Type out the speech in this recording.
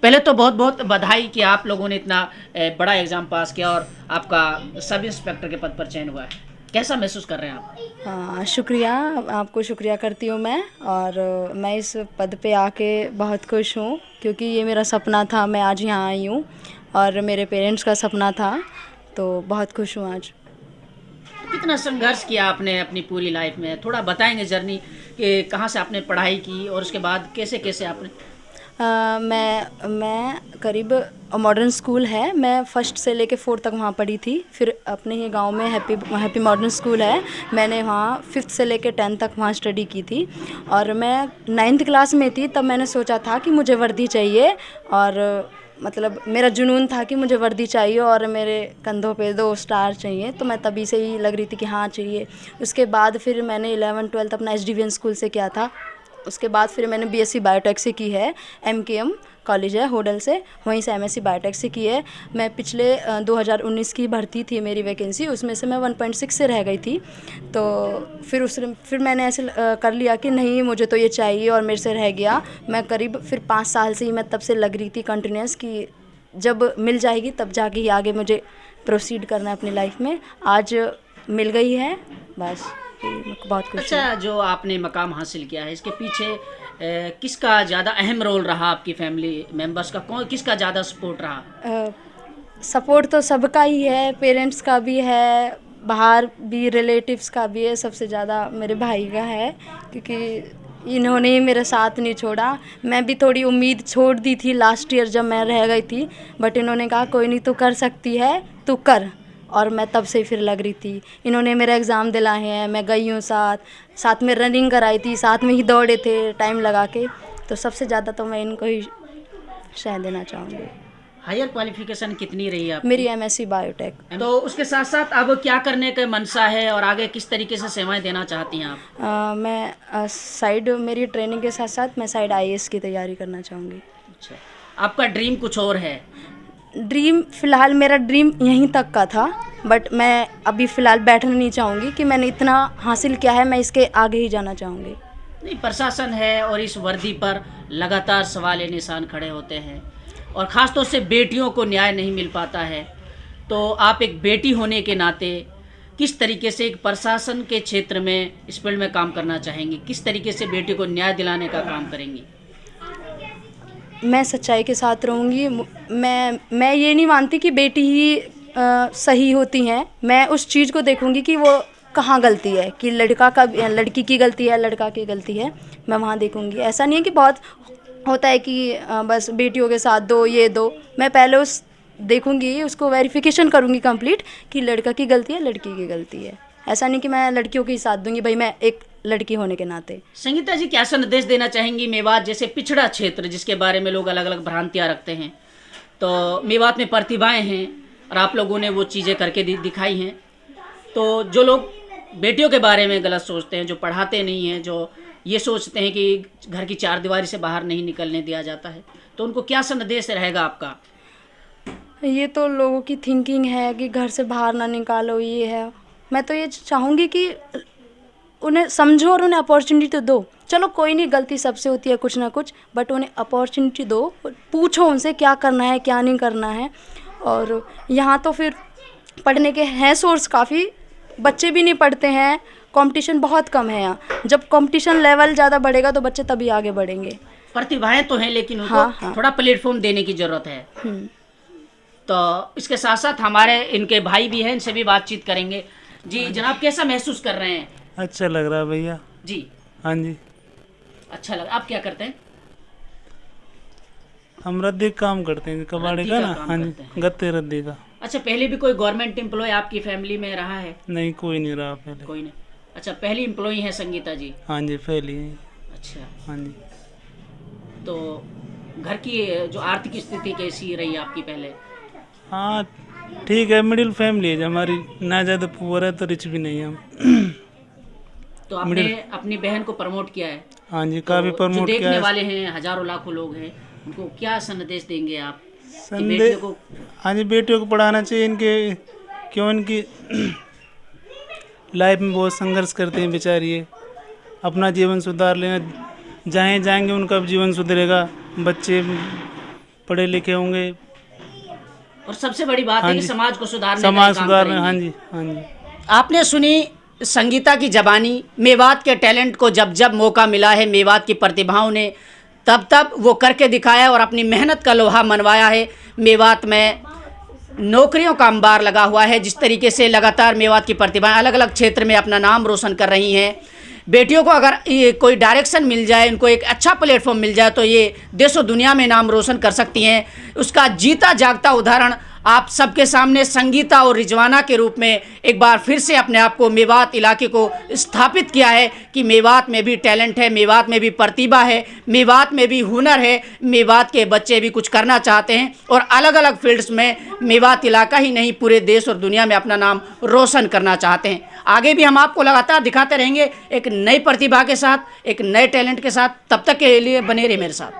पहले तो बहुत बहुत बधाई कि आप लोगों ने इतना बड़ा एग्ज़ाम पास किया और आपका सब इंस्पेक्टर के पद पर चयन हुआ है। कैसा महसूस कर रहे हैं आप? हाँ, शुक्रिया। आपको शुक्रिया करती हूँ मैं। और मैं इस पद पे आके बहुत खुश हूँ, क्योंकि ये मेरा सपना था। मैं आज यहाँ आई हूँ और मेरे पेरेंट्स का सपना था, तो बहुत खुश हूँ आज। तो कितना संघर्ष किया आपने अपनी पूरी लाइफ में? थोड़ा बताएंगे जर्नी कि कहाँ से आपने पढ़ाई की और उसके बाद कैसे कैसे आपने। मैं करीब मॉडर्न स्कूल है, मैं फर्स्ट से लेके फोर्थ तक वहाँ पढ़ी थी। फिर अपने ही गांव में हैप्पी मॉडर्न स्कूल है, मैंने वहाँ फिफ्थ से लेके 10th तक वहाँ स्टडी की थी। और मैं 9th क्लास में थी तब मैंने सोचा था कि मुझे वर्दी चाहिए, और मतलब मेरा जुनून था कि मुझे वर्दी चाहिए और मेरे कंधों पे 2 स्टार चाहिए, तो मैं तभी से ही लग रही थी कि हाँ चाहिए। उसके बाद फिर मैंने 11th-12th अपना SDVN स्कूल से किया था। उसके बाद फिर मैंने BSc बायोटेक से की है, MKM कॉलेज है होडल से, वहीं से MSc बायोटेक से की है। मैं पिछले 2019 की भर्ती थी मेरी वैकेंसी, उसमें से मैं 1.6 से रह गई थी। तो फिर मैंने ऐसे कर लिया कि नहीं मुझे तो ये चाहिए, और मेरे से रह गया। मैं करीब फिर 5 साल से ही मैं तब से लग रही थी कंटिन्यूस कि जब मिल जाएगी तब जाके ही आगे मुझे प्रोसीड करना है अपनी लाइफ में। आज मिल गई है, बस मैं बहुत खुश हूँ। अच्छा, जो आपने मकाम हासिल किया है इसके पीछे किसका ज़्यादा अहम रोल रहा? आपकी फैमिली मेंबर्स का कौन, किसका ज़्यादा सपोर्ट रहा? सपोर्ट तो सबका ही है, पेरेंट्स का भी है, बाहर भी रिलेटिव्स का भी है। सबसे ज़्यादा मेरे भाई का है, क्योंकि इन्होंने ही मेरा साथ नहीं छोड़ा। मैं भी थोड़ी उम्मीद छोड़ दी थी लास्ट ईयर जब मैं रह गई थी, बट इन्होंने कहा कोई नहीं, तू कर सकती है, तू कर। और मैं तब से फिर लग रही थी। इन्होंने मेरा एग्ज़ाम दिलाए हैं, मैं गई हूँ साथ साथ में, रनिंग कराई थी, साथ में ही दौड़े थे टाइम लगा के। तो सबसे ज़्यादा तो मैं इनको ही शह देना चाहूँगी। हायर क्वालिफिकेशन कितनी रही मेरी आपकी? MSc biotech. तो उसके साथ साथ अब क्या करने का मनसा है और आगे किस तरीके से सेवाएं देना चाहती हैं आप? मैं साइड मेरी ट्रेनिंग के साथ साथ मैं साइड IAS की तैयारी करना चाहूँगी। अच्छा, आपका ड्रीम कुछ और है? ड्रीम फ़िलहाल मेरा ड्रीम यहीं तक का था, बट मैं अभी फ़िलहाल बैठना नहीं चाहूँगी कि मैंने इतना हासिल किया है, मैं इसके आगे ही जाना चाहूँगी। नहीं, प्रशासन है और इस वर्दी पर लगातार सवाल ए निशान खड़े होते हैं और ख़ासतौर से बेटियों को न्याय नहीं मिल पाता है। तो आप एक बेटी होने के नाते किस तरीके से एक प्रशासन के क्षेत्र में इस फील्ड में काम करना चाहेंगी? किस तरीके से बेटी को न्याय दिलाने का काम करेंगी? मैं सच्चाई के साथ रहूँगी। मैं ये नहीं मानती कि बेटी ही सही होती हैं। मैं उस चीज़ को देखूँगी कि वो कहाँ गलती है, कि लड़की की गलती है, लड़का की गलती है, मैं वहाँ देखूँगी। ऐसा नहीं है कि बहुत होता है कि बस बेटियों के साथ दो, ये दो। मैं पहले उस देखूँगी, उसको वेरिफिकेशन करूँगी कंप्लीट कि लड़का की गलती है, लड़की की गलती है। ऐसा नहीं कि मैं लड़कियों के ही साथ दूँगी, भाई मैं एक लड़की होने के नाते। संगीता जी, क्या संदेश देना चाहेंगी मेवात जैसे पिछड़ा क्षेत्र जिसके बारे में लोग अलग अलग भ्रांतियाँ रखते हैं? तो मेवात में प्रतिभाएं हैं और आप लोगों ने वो चीज़ें करके दिखाई हैं। तो जो लोग बेटियों के बारे में गलत सोचते हैं, जो पढ़ाते नहीं हैं, जो ये सोचते हैं कि घर की चारदीवारी से बाहर नहीं निकलने दिया जाता है, तो उनको क्या संदेश रहेगा आपका? ये तो लोगों की थिंकिंग है कि घर से बाहर ना निकालो, ये है। मैं तो ये चाहूँगी कि उन्हें समझो और उन्हें अपॉर्चुनिटी तो दो। चलो कोई नहीं, गलती सबसे होती है कुछ ना कुछ, बट उन्हें अपॉर्चुनिटी दो, पूछो उनसे क्या करना है क्या नहीं करना है। और यहाँ तो फिर पढ़ने के हैं सोर्स काफ़ी, बच्चे भी नहीं पढ़ते हैं, कंपटीशन बहुत कम है यहाँ। जब कंपटीशन लेवल ज़्यादा बढ़ेगा तो बच्चे तभी आगे बढ़ेंगे। प्रतिभाएं तो हैं लेकिन उनको हाँ हाँ। थोड़ा प्लेटफॉर्म देने की ज़रूरत है। तो इसके साथ साथ हमारे इनके भाई भी हैं, इनसे भी बातचीत करेंगे। जी जनाब, कैसा महसूस कर रहे हैं? अच्छा लग रहा है भैया। जी हाँ जी, अच्छा लगा। आप क्या करते हैं? हम रद्दी का काम करते हैं, कबाड़ी रद्दी का का ना। काम हाँ करते हैं। जी, गत्ते रद्दी का। अच्छा, पहले भी कोई गवर्नमेंट एम्प्लॉय आपकी फैमिली में रहा है? नहीं, कोई नहीं रहा पहले। कोई नहीं। अच्छा, पहली एम्प्लॉय हैं संगीता जी? हाँ जी, पहली है। अच्छा, हाँ जी। तो घर की जो आर्थिक स्थिति कैसी रही आपकी पहले? हाँ ठीक है, मिडिल फैमिली है हमारी, ना ज़्यादा पुअर है तो रिच भी नहीं है हम। तो आपने अपनी बहन को प्रमोट किया है? हाँ जी, तो काफ़ी जो प्रमोट किया देखने है। वाले हैं, हजारों लाखों लोग हैं, उनको क्या संदेश देंगे आप कि संदेश, बेटियों को? हाँ जी, बेटियों को पढ़ाना चाहिए। इनके क्यों, इनकी लाइफ में बहुत संघर्ष करते हैं बेचारी, ये अपना जीवन सुधार लेना, जहाँ जाएंगे उनका जीवन सुधरेगा। बच्चे पढ़े लिखे होंगे। और सबसे बड़ी बात है कि समाज को सुधारने का समाज काम सुधारने, करेंगे। हाँ जी, हाँ जी। आपने सुनी संगीता की जबानी, मेवात के टैलेंट को जब जब मौका मिला है, मेवात की प्रतिभाओं ने तब तब वो करके दिखाया और अपनी मेहनत का लोहा मनवाया है। मेवात में नौकरियों का अंबार लगा हुआ है। जिस तरीके से लगातार मेवात की प्रतिभाएं अलग अलग क्षेत्र में अपना नाम रोशन कर रही हैं। बेटियों को अगर ये कोई डायरेक्शन मिल जाए, इनको एक अच्छा प्लेटफॉर्म मिल जाए तो ये देश और दुनिया में नाम रोशन कर सकती हैं। उसका जीता जागता उदाहरण आप सबके सामने संगीता और रिजवाना के रूप में एक बार फिर से अपने आप को मेवात इलाके को स्थापित किया है कि मेवात में भी टैलेंट है, मेवात में भी प्रतिभा है, मेवात में भी हुनर है। मेवात के बच्चे भी कुछ करना चाहते हैं और अलग अलग फील्ड्स में मेवात इलाका ही नहीं पूरे देश और दुनिया में अपना नाम रोशन करना चाहते हैं। आगे भी हम आपको लगातार दिखाते रहेंगे एक नई प्रतिभा के साथ, एक नए टैलेंट के साथ। तब तक के लिए बने रहिए मेरे साथ।